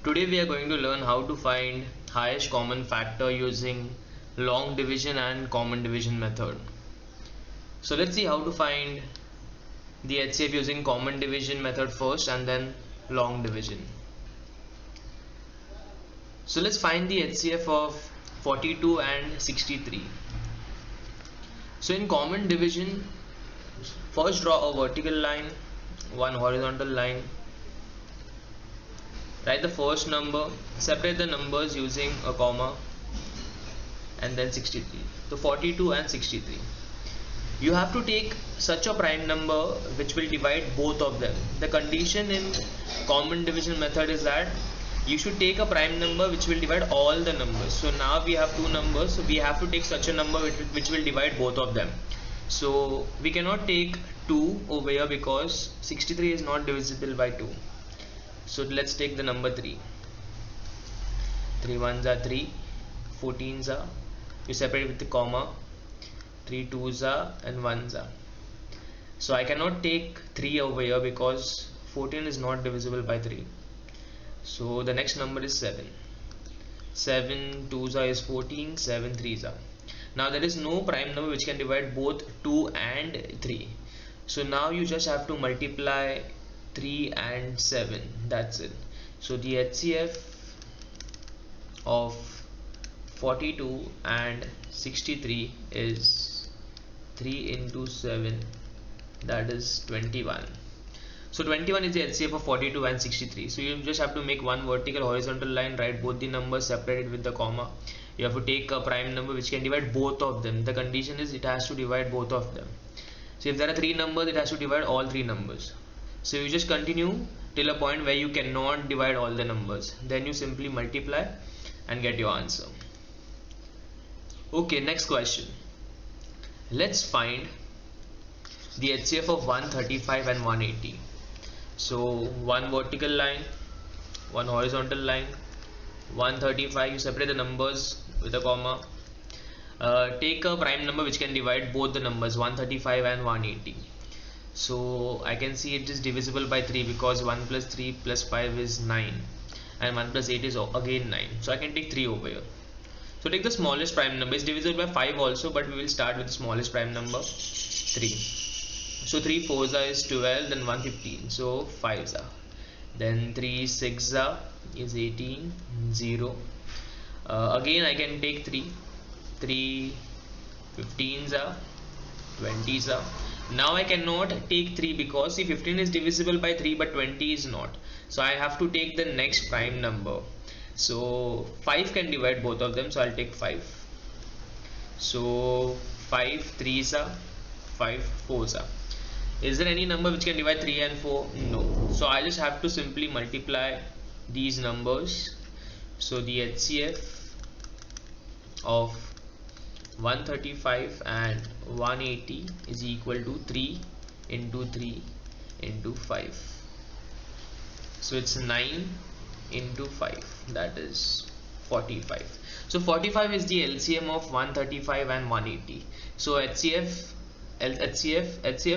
Today we are going to learn how to find highest common factor using long division and common division method. So let's see how to find the HCF using common division method first and then long division. So let's find the HCF of 42 and 63. So in common division, first draw a vertical line, one horizontal line. Write the first number, separate the numbers using a comma, and then 63. So 42 and 63. You have to take such a prime number which will divide both of them. The condition in common division method is that you should take a prime number which will divide all the numbers. So now we have two numbers, so we have to take such a number which will divide both of them. So we cannot take 2 over here because 63 is not divisible by 2. So let's take the number 3. 3 ones are 3, 14s are, you separate with the comma, 3 2s are and 1s are. So I cannot take 3 over here because 14 is not divisible by 3. So the next number is 7. 7 2s are is 14, 7 3s are. Now there is no prime number which can divide both 2 and 3. So now you just have to multiply 3 and 7, that's it. So the HCF of 42 and 63 is 3 into 7, that is 21. So 21 is the HCF of 42 and 63. So you just have to make one vertical horizontal line, write both the numbers separated with the comma. You have to take a prime number which can divide both of them. The condition is it has to divide both of them. So if there are 3 numbers, it has to divide all 3 numbers. So you just continue till a point where you cannot divide all the numbers. Then you simply multiply and get your answer. Okay, next question. Let's find the HCF of 135 and 180. So one vertical line, one horizontal line, 135, you separate the numbers with a comma. Take a prime number which can divide both the numbers 135 and 180. So I can see it is divisible by 3 because 1 plus 3 plus 5 is 9 and 1 plus 8 is again 9. So I can take 3 over here. So take the smallest prime number. It's divisible by 5 also, but we will start with the smallest prime number 3. So 3 4s are is 12, then 115. So 5s are. Then 3 6s are is 18, 0. Again I can take 3. 3 15s are, 20s are. Now I cannot take 3 because see 15 is divisible by 3 but 20 is not. So I have to take the next prime number. So 5 can divide both of them, so I'll take 5. So 5 3s are, 5 4s are. Is there any number which can divide 3 and 4? No. So I just have to simply multiply these numbers. So the HCF of 135 and 180 is equal to 3 into 3 into 5. So it's 9 into 5, that is 45. So 45 is the LCM of 135 and 180. So HCF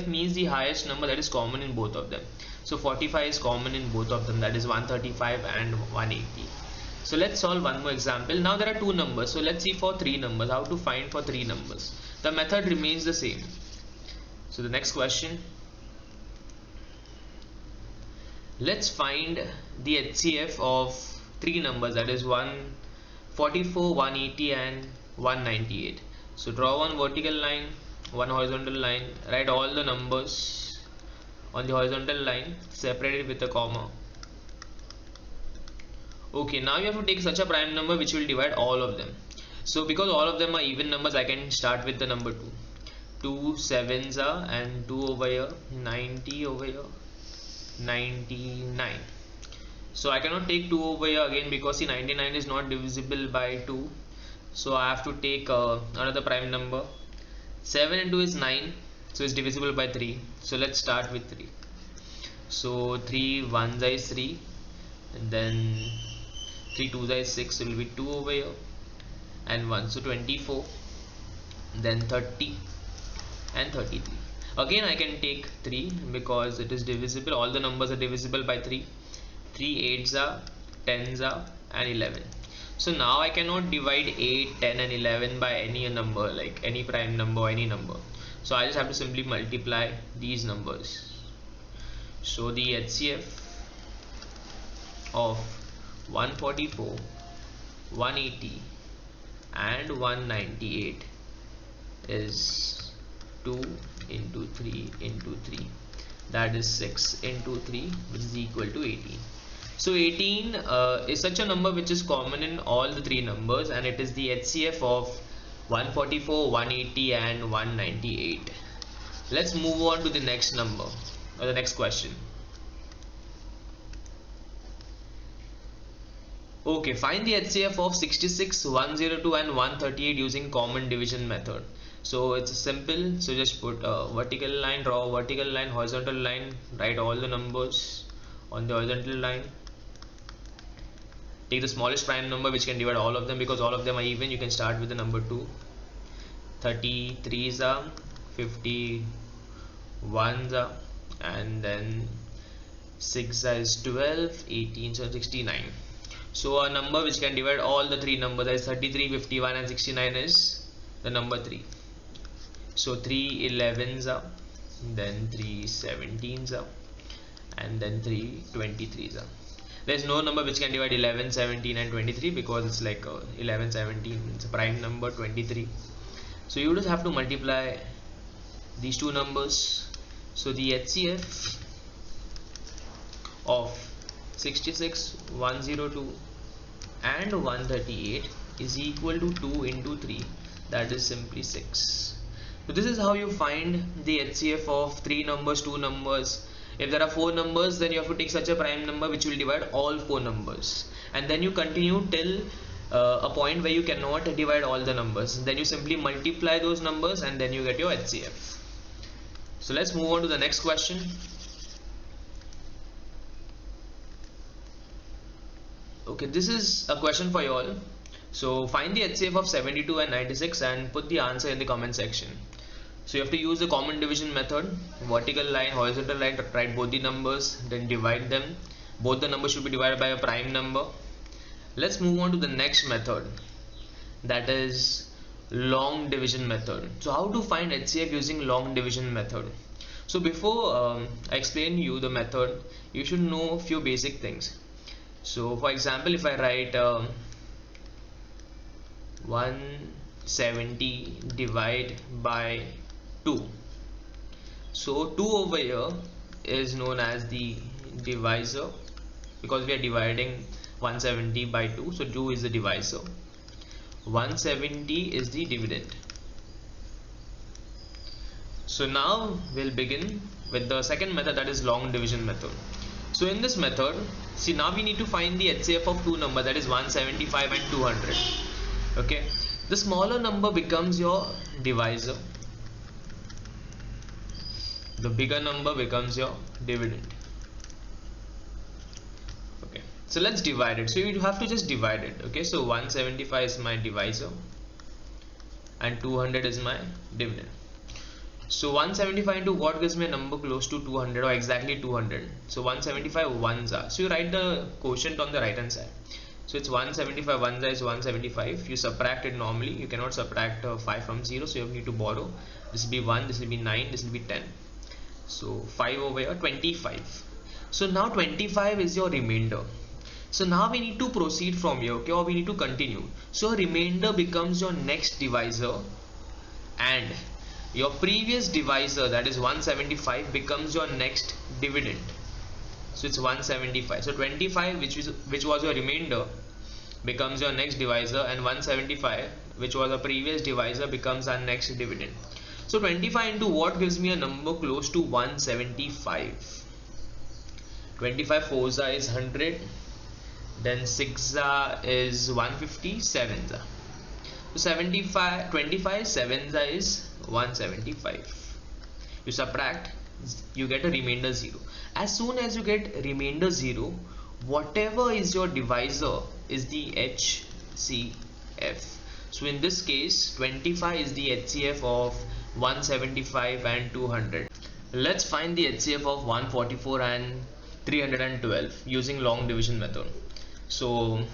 means the highest number that is common in both of them. So 45 is common in both of them, that is 135 and 180. So let's solve one more example. Now there are 2 numbers, so let's see for 3 numbers, how to find for 3 numbers. The method remains the same. So the next question, let's find the HCF of 3 numbers, that is 144, 180 and 198. So draw one vertical line, one horizontal line, write all the numbers on the horizontal line, separate it with a comma. Okay, now you have to take such a prime number which will divide all of them. So because all of them are even numbers, I can start with the number 2. 2 7s are and 2 over here, 90 over here, 99. So I cannot take 2 over here again because see 99 is not divisible by 2. So I have to take another prime number. 7 and 2 is 9, so it's divisible by 3. So let's start with 3. So 3 1s is 3, and then 3 2s is 6, so it will be 2 over here and 1, so 24, then 30 and 33. Again I can take 3 because it is divisible, all the numbers are divisible by 3. 3 8s are 10s and 11. So now I cannot divide 8, 10 and 11 by any number, like any prime number or any number. So I just have to simply multiply these numbers. So the HCF of 144, 180 and 198 is 2 into 3 into 3, that is 6 into 3, which is equal to 18. So 18 is such a number which is common in all the three numbers, and it is the HCF of 144, 180 and 198. Let's move on to the next number or the next question. Okay, find the HCF of 66, 102 and 138 using common division method. So it's simple. So just put a vertical line, draw a vertical line, horizontal line, write all the numbers on the horizontal line. Take the smallest prime number which can divide all of them, because all of them are even. You can start with the number 2. 33s are 51s are, and then 6 is 12, 18 so 69. So a number which can divide all the three numbers, that is 33, 51 and 69, is the number 3. So 3 11s are, then 3 17s are, and then 3 23s are. There is no number which can divide 11, 17 and 23, because it's like 11, 17, it's a prime number, 23. So you just have to multiply these two numbers. So the HCF of 66, 102 and 138 is equal to 2 into 3, that is simply 6. So this is how you find the HCF of 3 numbers, 2 numbers. If there are 4 numbers, then you have to take such a prime number which will divide all 4 numbers, and then you continue till a point where you cannot divide all the numbers. Then you simply multiply those numbers and then you get your HCF. So let's move on to the next question. Okay, this is a question for you all. So find the HCF of 72 and 96 and put the answer in the comment section. So you have to use the common division method, vertical line, horizontal line, write both the numbers, then divide them. Both the numbers should be divided by a prime number. Let's move on to the next method, that is long division method. So how to find HCF using long division method? So before I explain you the method, you should know a few basic things. So for example, if I write 170 divide by 2, so 2 over here is known as the divisor, because we are dividing 170 by 2, so 2 is the divisor, 170 is the dividend. So now we'll begin with the second method, that is long division method. So in this method, see, now we need to find the HCF of two numbers, that is 175 and 200. Okay, the smaller number becomes your divisor, the bigger number becomes your dividend. Okay, so let's divide it. So you have to just divide it. Okay, so 175 is my divisor and 200 is my dividend. So 175 into what gives me a number close to 200 or exactly 200. So 175 ones are. So you write the quotient on the right hand side. So it's 175 ones is 175. You subtract it normally. You cannot subtract 5 from 0. So you need to borrow. This will be 1, this will be 9, this will be 10. So 5 over here, 25. So now 25 is your remainder. So now we need to proceed from here, okay, or we need to continue. So remainder becomes your next divisor, and your previous divisor, that is 175, becomes your next dividend. So it's 175. So 25, which was your remainder, becomes your next divisor, and 175, which was a previous divisor, becomes our next dividend. So 25 into what gives me a number close to 175. 25 fours is 100, then 6 is 150, 7 so 75, 25 7 is 175. You subtract, you get a remainder 0. As soon as you get remainder 0, whatever is your divisor is the HCF. So in this case, 25 is the HCF of 175 and 200. Let's find the HCF of 144 and 312 using long division method. So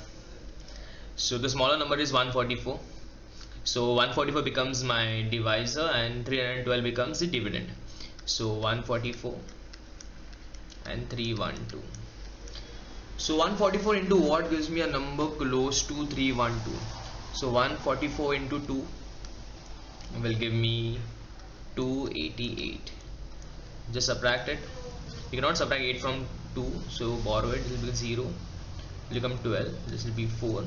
the smaller number is 144. So 144 becomes my divisor and 312 becomes the dividend. So 144 and 312. So 144 into what gives me a number close to 312. So 144 into 2 will give me 288. Just subtract it. You cannot subtract 8 from 2, so borrow it. This will be 0. It will become 12. This will be 4.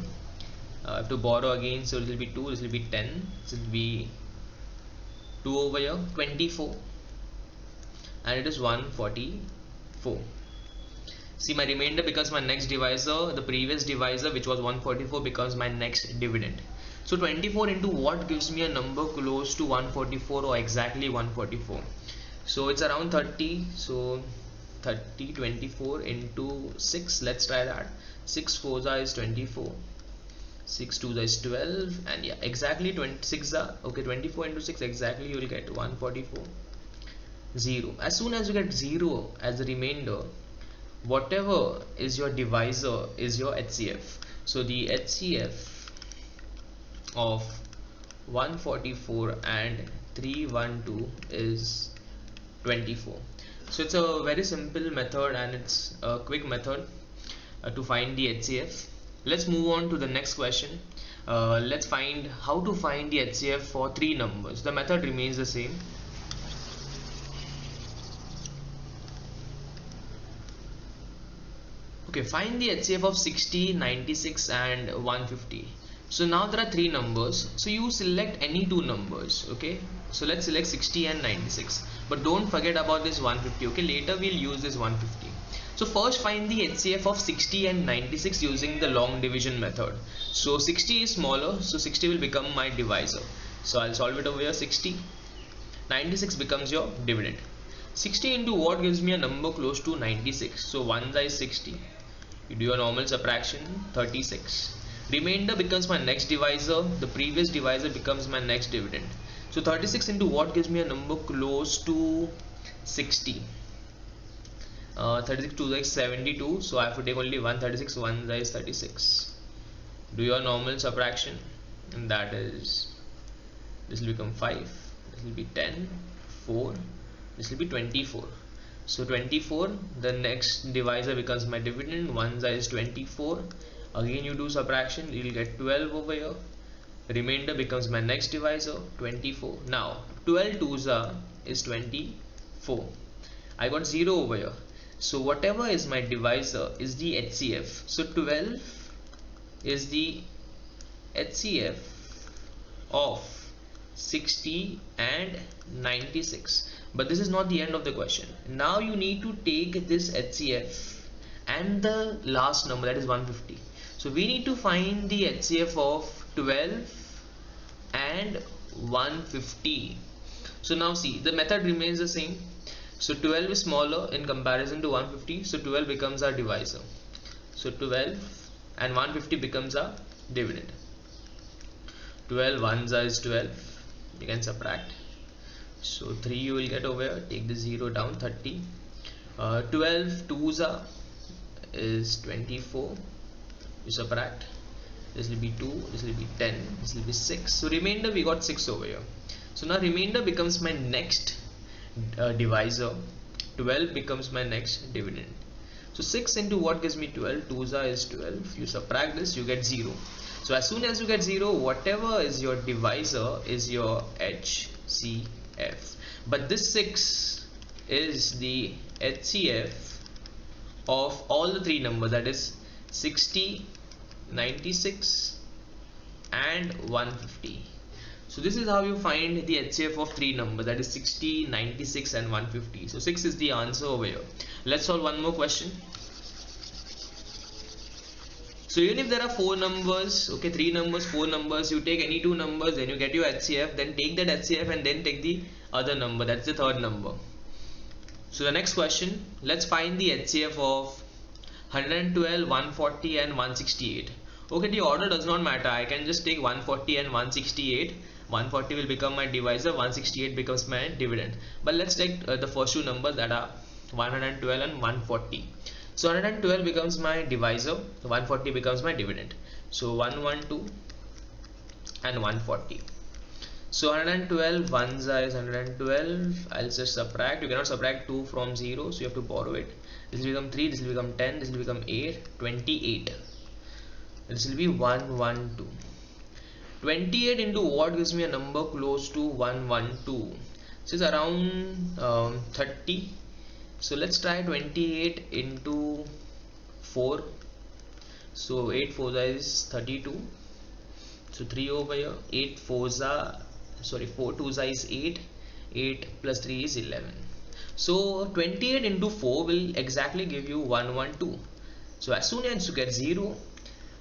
I have to borrow again, so it will be 2. This will be 10. This will be 2 over here, 24, and it is 144. See, my remainder becomes my next divisor. The previous divisor, which was 144, becomes my next dividend. So 24 into what gives me a number close to 144 or exactly 144. So it's around 30. So 30, 24 into 6. Let's try that. 6 4 is 24. 6 2 is 12, and yeah, exactly 26 are okay. 24 into 6, exactly you will get 144. 0. As soon as you get 0 as the remainder, whatever is your divisor is your HCF. So the HCF of 144 and 312 is 24. So it's a very simple method, and it's a quick method to find the HCF. Let's move on to the next question. Let's find how to find the HCF for 3 numbers. The method remains the same. Okay, find the HCF of 60, 96 and 150. So now there are 3 numbers, so you select any 2 numbers. Okay, so let's select 60 and 96, but don't forget about this 150. Okay, later we'll use this 150. So first find the HCF of 60 and 96 using the long division method. So 60 is smaller, so 60 will become my divisor. So I'll solve it over here. 60, 96 becomes your dividend. 60 into what gives me a number close to 96. So 1 is 60. You do your normal subtraction, 36. Remainder becomes my next divisor. The previous divisor becomes my next dividend. So 36 into what gives me a number close to 60. 36 2 is 72. So I have to take only 136. 1 is 36. Do your normal subtraction, and that is, this will become 5. This will be 10, 4. This will be 24. So 24, the next divisor becomes my dividend. 1 is 24. Again you do subtraction, you will get 12 over here. Remainder becomes my next divisor, 24. Now 12 2s is 24. I got 0 over here. So whatever is my divisor is the HCF. So 12 is the HCF of 60 and 96. But this is not the end of the question. Now you need to take this HCF and the last number, that is 150. So we need to find the HCF of 12 and 150. So now see, the method remains the same. So 12 is smaller in comparison to 150. So 12 becomes our divisor. So 12 and 150 becomes our dividend. 12 1s is 12. You can subtract. So 3 you will get over here. Take the 0 down, 30. 12 2s is 24. You subtract. This will be 2. This will be 10. This will be 6. So remainder we got 6 over here. So now remainder becomes my next divisor. 12 becomes my next dividend. So 6 into what gives me 12? 2s is 12. You subtract this, you get 0. So as soon as you get 0, whatever is your divisor is your HCF. But this 6 is the HCF of all the 3 numbers, that is 60, 96 and 150. So this is how you find the HCF of 3 numbers, that is 60, 96 and 150. So 6 is the answer over here. Let's solve one more question. So even if there are 4 numbers, okay, 3 numbers, 4 numbers, you take any 2 numbers, then you get your HCF, then take that HCF and then take the other number, that's the third number. So the next question, let's find the HCF of 112, 140 and 168. Okay, the order does not matter. I can just take 140 and 168. 140 will become my divisor, 168 becomes my dividend. But let's take the first 2 numbers, that are 112 and 140. So 112 becomes my divisor, 140 becomes my dividend. So 112 and 140. So 112 ones is 112. I'll just subtract. You cannot subtract 2 from 0, so you have to borrow it. This will become 3, this will become 10, this will become 8, 28. This will be 112. 28 into what gives me a number close to 112? So it's around 30. So let's try 28 into 4. So 8 4 is 32. So 3 over here. 8 4 4 2 is 8. 8 plus 3 is 11. So 28 into 4 will exactly give you 112. So as soon as you get 0,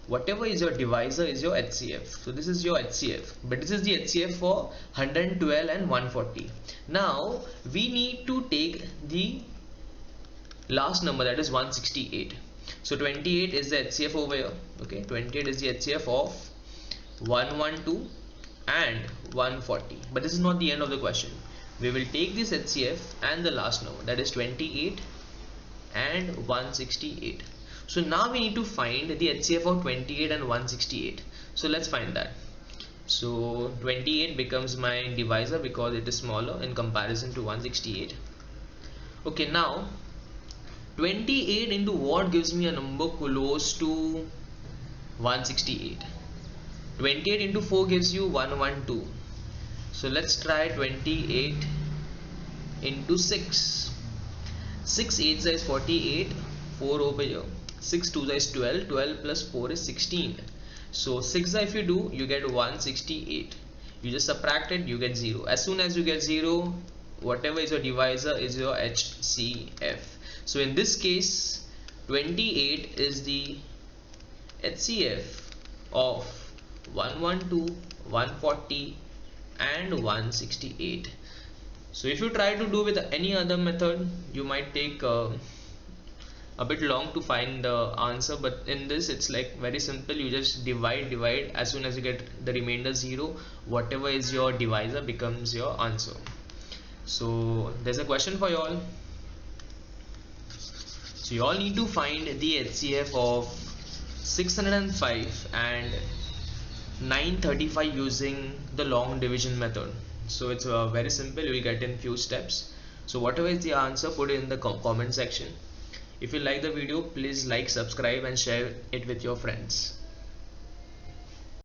whatever is your divisor is your HCF. So this is your HCF, but this is the HCF for 112 and 140. Now we need to take the last number, that is 168. So 28 is the HCF over here. Okay, 28 is the HCF of 112 and 140. But this is not the end of the question. We will take this HCF and the last number, that is 28 and 168. So now we need to find the HCF of 28 and 168. So let's find that. So 28 becomes my divisor because it is smaller in comparison to 168. Okay, now 28 into what gives me a number close to 168? 28 into 4 gives you 112. So let's try 28 into 6. 6 8 is 48. 4 over here. 6 2 is 12. 12 plus 4 is 16. So 6 if you do, you get 168. You just subtract it, you get 0. As soon as you get 0, whatever is your divisor is your HCF. So in this case, 28 is the HCF of 112, 140 and 168. So if you try to do with any other method, you might take a bit long to find the answer, but in this it's like very simple. You just divide. As soon as you get the remainder 0, whatever is your divisor becomes your answer. So there's a question for you all. So you all need to find the HCF of 605 and 935 using the long division method. So it's very simple. You will get in few steps. So whatever is the answer, put it in the comment section. If you like the video, please like, subscribe and share it with your friends.